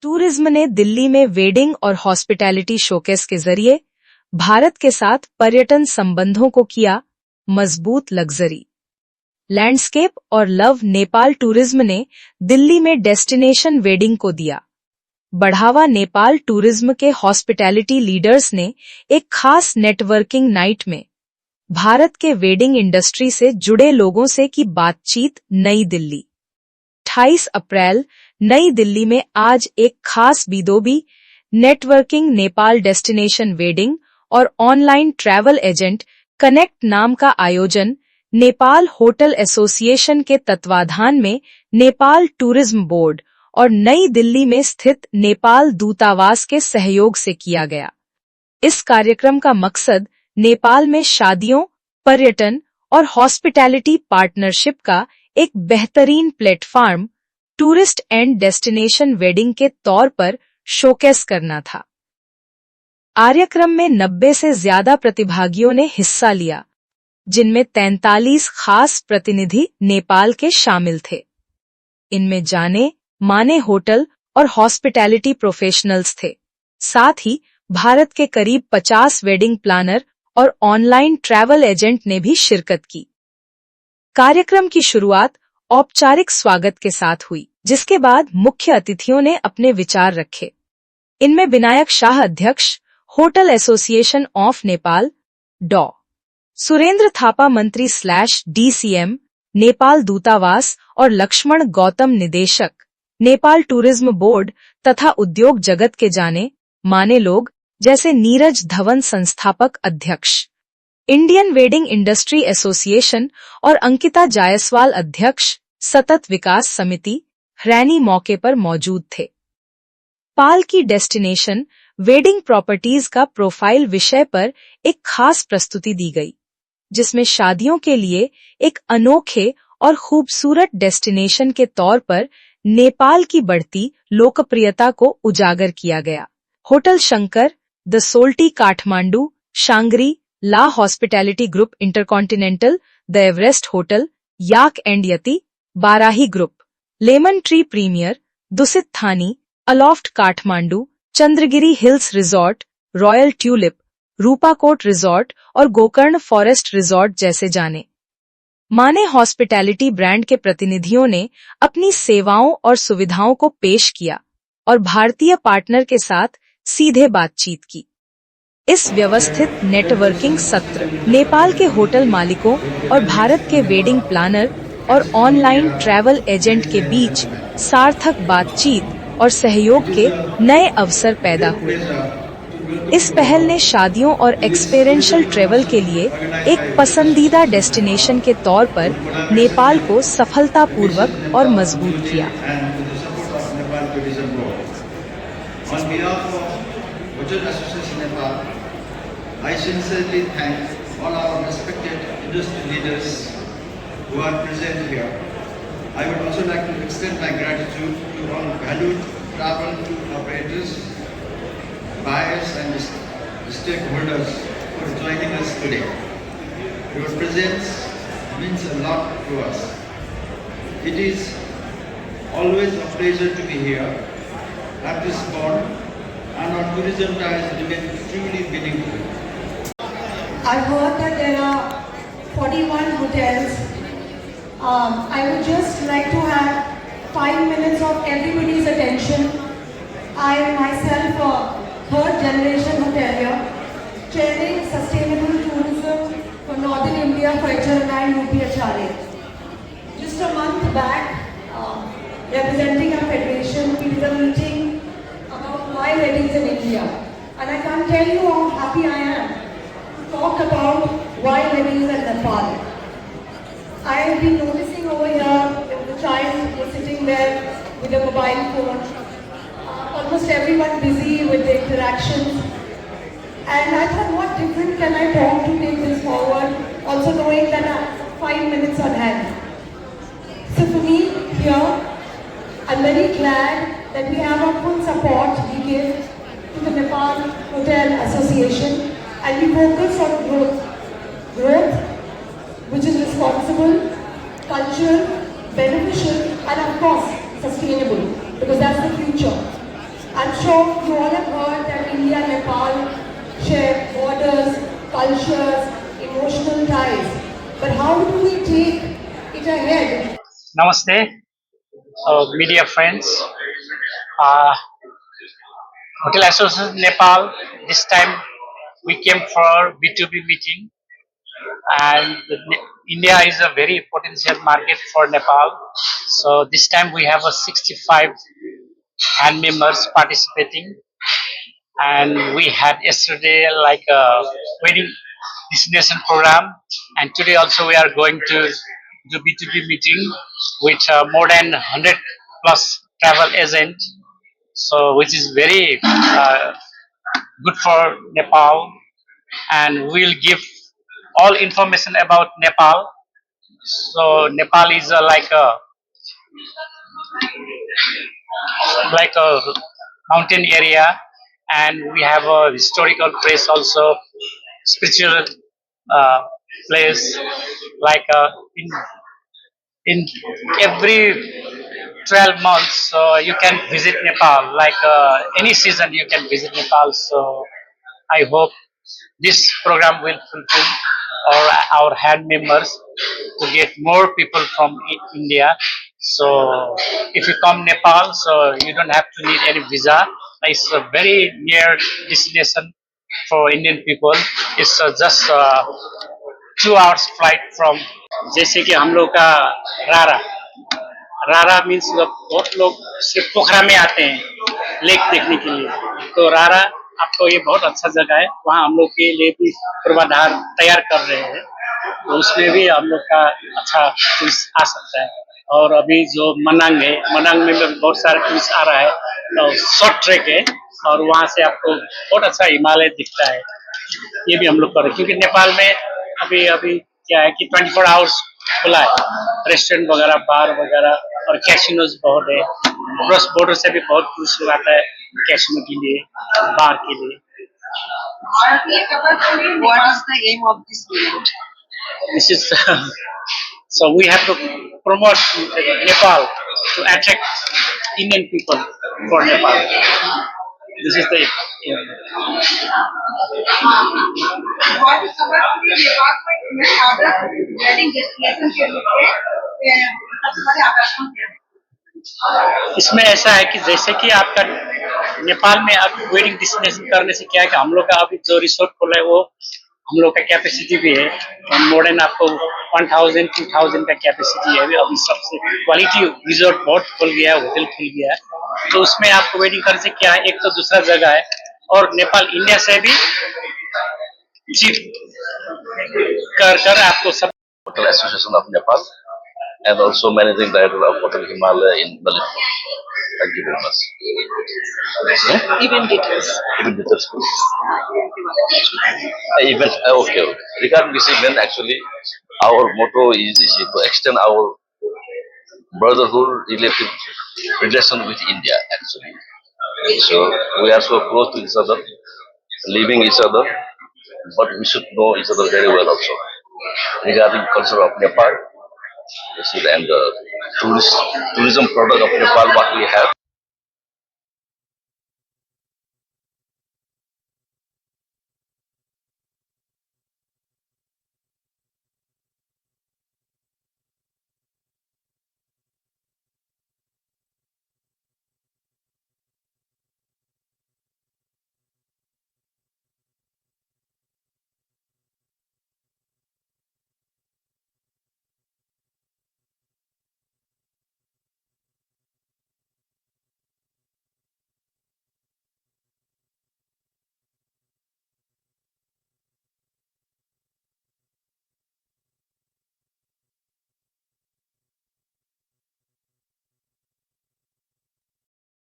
Tourism ने दिल्ली में wedding और हॉस्पिटैलिटी शोकेस के जरिए भारत के साथ पर्यटन संबंधों को किया मजबूत। लग्जरी लैंडस्केप और लव नेपाल टूरिज्म ने दिल्ली में डेस्टिनेशन वेडिंग को दिया बढ़ावा। नेपाल टूरिज्म के हॉस्पिटैलिटी लीडर्स ने एक खास नेटवर्किंग नाइट में भारत के वेडिंग इंडस्ट्री से जुड़े लोगों से की बातचीत। नई दिल्ली 28 अप्रैल नई दिल्ली में आज एक खास B2B networking Nepal destination wedding और ऑनलाइन ट्रैवल एजेंट कनेक्ट नाम का आयोजन नेपाल होटल एसोसिएशन के तत्वाधान में नेपाल टूरिज्म बोर्ड और नई दिल्ली में स्थित नेपाल दूतावास के सहयोग से किया गया। इस कार्यक्रम का मकसद नेपाल में शादियों, पर्यटन और हॉस्पिटैलिटी पार्टनरशिप का एक बेहतरीन platform tourist and destination wedding के तौर पर शोकेस करना था। कार्यक्रम में 90 से ज्यादा प्रतिभागियों ने हिस्सा लिया, जिनमें 43 खास प्रतिनिधि नेपाल के शामिल थे। इनमें जाने माने होटल और हॉस्पिटैलिटी प्रोफेशनल्स थे। साथ ही भारत के करीब 50 वेडिंग प्लानर और ऑनलाइन ट्रैवल एजेंट ने भी शिरकत की। कार्यक्रम की शुरुआत औपचारिक स्वागत के साथ हुई, जिसके बाद मुख्य अतिथियों ने अपने विचार रखे। इनमें विनायक शाह, अध्यक्ष होटल एसोसिएशन ऑफ नेपाल, डॉ. सुरेंद्र थापा, मंत्री /DCM नेपाल दूतावास और लक्ष्मण गौतम, निदेशक नेपाल टूरिज्म बोर्ड तथा उद्योग जगत के जाने माने लोग जैसे नीरज धवन, संस्थापक अध्यक्ष इंडियन वेडिंग इंडस्ट्री एसोसिएशन और अंकिता जायसवाल, अध्यक्ष सतत विकास समिति, रैनी मौके पर मौजूद थे। पाल की डेस्टिनेशन वेडिंग प्रॉपर्टीज का प्रोफाइल विषय पर एक खास प्रस्तुति दी गई, जिसमें शादियों के लिए एक अनोखे और खूबसूरत डेस्टिनेशन के तौर पर नेपाल की बढ़ती लोकप्रियता को उजागर किया गया। Hotel Shankar, the Soaltee Kathmandu, Shangri La hospitality group, InterContinental, the Everest hotel, Yak and Yeti, Barahi group, Lemon Tree Premier, Dusit Thani, Aloft Kathmandu, Chandragiri hills resort, Royal Tulip, Rupakot resort और गोकर्ण फॉरेस्ट रिजॉर्ट जैसे जाने माने हॉस्पिटैलिटी ब्रांड के प्रतिनिधियों ने अपनी सेवाओं और सुविधाओं को पेश किया और भारतीय पार्टनर के साथ सीधे बातचीत की। इस व्यवस्थित नेटवर्किंग सत्र नेपाल के होटल मालिकों और भारत के वेडिंग प्लानर और ऑनलाइन ट्रैवल एजेंट के बीच सार्थक बातचीत और सहयोग के नए अवसर पैदा हुए। इस पहल ने शादियों और एक्सपीरियंशियल ट्रैवल के लिए एक पसंदीदा डेस्टिनेशन के तौर पर नेपाल को सफलतापूर्वक और मजबूत किया। I sincerely thank all our respected industry leaders who are present here. I would also like to extend my gratitude to all valued travel operators, buyers and stakeholders for joining us today. Your presence means a lot to us. It is always a pleasure to be here at this board, and our tourism ties remain truly meaningful. I've heard that there are 41 hotels. I would just like to have 5 minutes of everybody's attention. I myself a third generation hotelier, chairing sustainable tourism for Northern India for HRNI UP Acharya. Just a month back, representing our federation, we did a meeting about my weddings in India. And I can't tell you how happy I am talk about why weddings in Nepal. I have been noticing over here the child was sitting there with a mobile phone, almost everyone busy with the interactions, and I thought, what different can I talk to take this forward, also knowing that I have 5 minutes on hand. So for me here, I'm very glad that we have our full support we give to the Nepal Hotel Association. And we focus on growth which is responsible, cultural, beneficial and of course sustainable, because that's the future. sure you all have heard that India and Nepal share borders, cultures, emotional ties. But how do we take it ahead? Namaste, media friends. Uh, Hotel Association Nepal. This time we came for B2B meeting, and India is a very potential market for Nepal. So this time we have a 65 hand members participating, and we had yesterday like a wedding destination program, and today also we are going to do B2B meeting with more than 100 plus travel agent, so which is very good for Nepal, and we'll give all information about Nepal. So Nepal is like a mountain area, and we have a historical place also, spiritual uh, place, like in every 12 months you can visit Nepal, like any season you can visit Nepal. So I hope this program will fulfill our hand members to get more people from India. So if you come Nepal, so you don't have to need any visa. It's a very near destination for Indian people. It's just 2 hours flight from. जैसे कि हम लोग का रारा रारा means बहुत लोग सिर्फ पोखरा में आते हैं लेक देखने के लिए, तो रारा आपको ये बहुत अच्छा जगह है, वहाँ हम लोग के लिए भी पूर्वाधार तैयार कर रहे हैं, तो उसमें भी हम लोग का अच्छा टूरिस्ट आ सकता है। और अभी जो मनांग है, मनांग में भी बहुत सारे टूरिस्ट आ रहा है, तो शॉर्ट ट्रैक है और वहाँ से आपको बहुत अच्छा हिमालय दिखता है। ये भी हम लोग कर रहे हैं क्योंकि नेपाल में अभी अभी क्या है कि 24 आवर्स खुला है, रेस्टोरेंट वगैरह, बार वगैरह और कैसीनोज बहुत है। क्रॉस बॉर्डर से भी बहुत टूरिस्ट लोग आता है कैसीनो के लिए, बार के लिए। What is the aim of this event? This is so we have to promote Nepal to attract Indian people for Nepal. This is the What is about the department में other wedding destination के लिए सबसे बड़े आकर्षण क्या है? इसमें ऐसा है कि जैसे कि आपका नेपाल में आप वेडिंग डेस्टिनेशन करने से क्या है कि हम लोग का अभी जो रिसोर्ट खोला है वो हम लोग का कैपेसिटी भी है मोर देन आपको 1000 2000 का कैपेसिटी है अभी सबसे क्वालिटी रिसोर्ट बहुत खुल गया है, होटल खुल गया है, तो उसमें आपको वेडिंग करने से क्या है, एक तो दूसरा जगह है और नेपाल इंडिया से भी जीप कर आपको सब। Hotel Association of Nepal and also Managing Director of Hotel Himalaya in Bali. Thank you very much. Event details. Even details, please. Event, okay. Regarding this event, actually, our motto is to extend our brotherhood relation with India, actually. So we are so close to each other, living each other, but we should know each other very well also. Regarding culture of Nepal, this is and the tourism product of Nepal, what we have.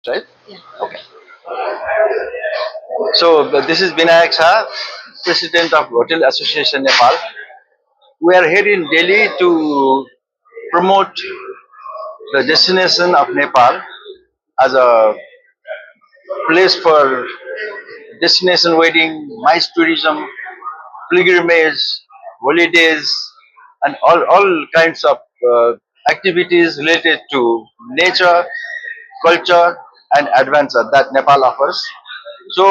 Right? Yeah. Okay. So this is Vinayak Shah, President of Hotel Association Nepal. We are here in Delhi to promote the destination of Nepal as a place for destination wedding, MICE tourism, pilgrimage, holidays, and all kinds of activities related to nature, culture, and adventure that Nepal offers. So,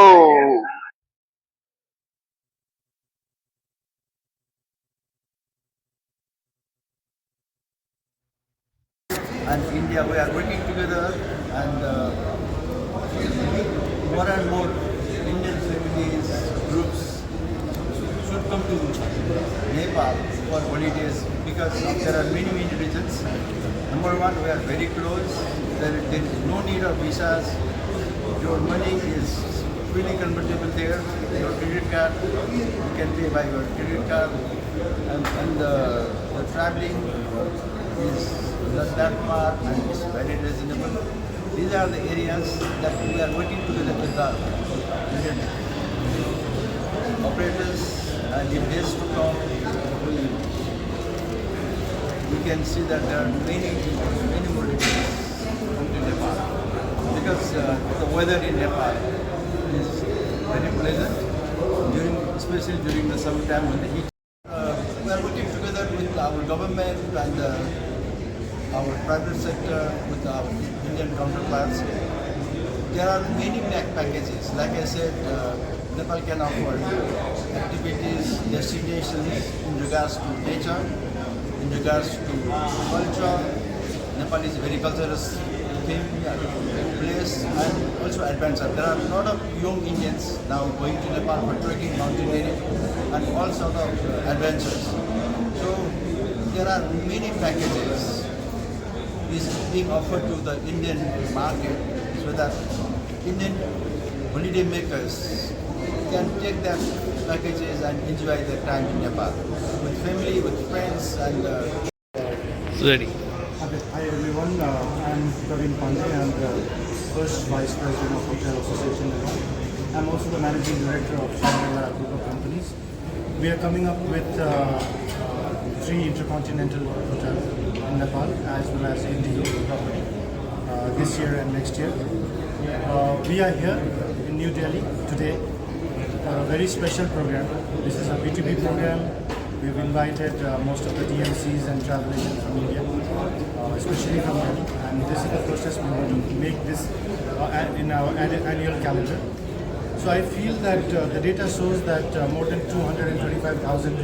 and India, we are working together, and more and more Indian families, groups should come to Nepal for holidays because there are many reasons. Number one, we are very close. There is no need of visas. Your money is freely convertible there. Your credit card, you can pay by your credit card, and the traveling is not that far and it's very reasonable. These are the areas that we are working together with the Indian operators, and in days to come, we can see that there are many more returns to Nepal because the weather in Nepal is very pleasant, especially during the summertime when the heat. We are working together with our government and our private sector, with our Indian counterparts. There are many packages. Like I said, Nepal can offer activities, destinations in regards to nature, in regards to culture. Nepal is a very culturous place, and also adventure. There are a lot of young Indians now going to Nepal for trekking, mountaineering, and all sort of adventures. So there are many packages is being offered to the Indian market so that Indian holiday makers can take their packages and enjoy their time in Nepal with family, with friends, and Ready. Okay. Hi everyone, I'm Praveen Pandey. I'm the first Vice President of Hotel Association Nepal. I'm also the Managing Director of Shangri-La Group of Companies. We are coming up with 3 intercontinental hotels in Nepal as well as Indigo property this year and next year. We are here in New Delhi today for a very special program. This is a B2B program. We've invited most of the DMCs and travel agents from India, especially from Delhi, and this is the process we want to make this in our annual calendar. So I feel that the data shows that more than 225,000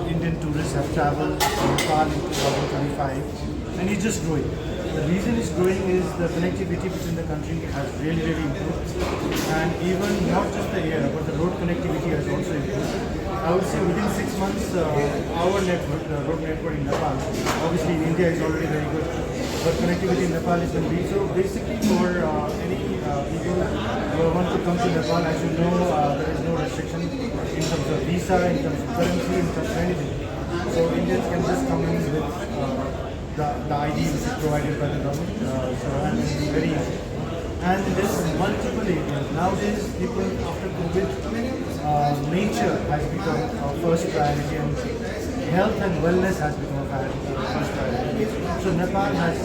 Indian tourists have traveled to Nepal in 2025, and it's just growing. The reason it's growing is the connectivity between the country has really improved, and even not just the air but the road connectivity has also improved. I would say within 6 months, our network, the road network in Nepal, obviously in India is already very good, but connectivity in Nepal is going to be. So basically for any people who want to come to Nepal, as you know, there is no restriction in terms of visa, in terms of currency, in terms of anything. So Indians can just come in with the ID which is provided by the government, and it will be very easy. And there's multiple areas. Nowadays, people after COVID, nature has become our first priority, and health and wellness has become our first priority. So Nepal has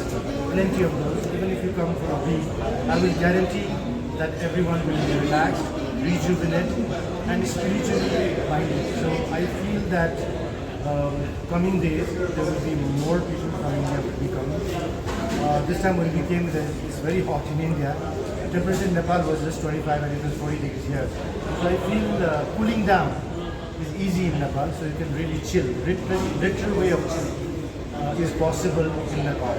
plenty of those. Even if you come for a week, I will guarantee that everyone will be relaxed, rejuvenate, and spiritually minded. So I feel that coming days there will be more people from India will be coming. This time when we came there, it's very hot in India. Temperature in Nepal was just 25 and it was 40 degrees here. So I feel cooling down is easy in Nepal, so you can really chill. Literal way of chilling is possible in Nepal.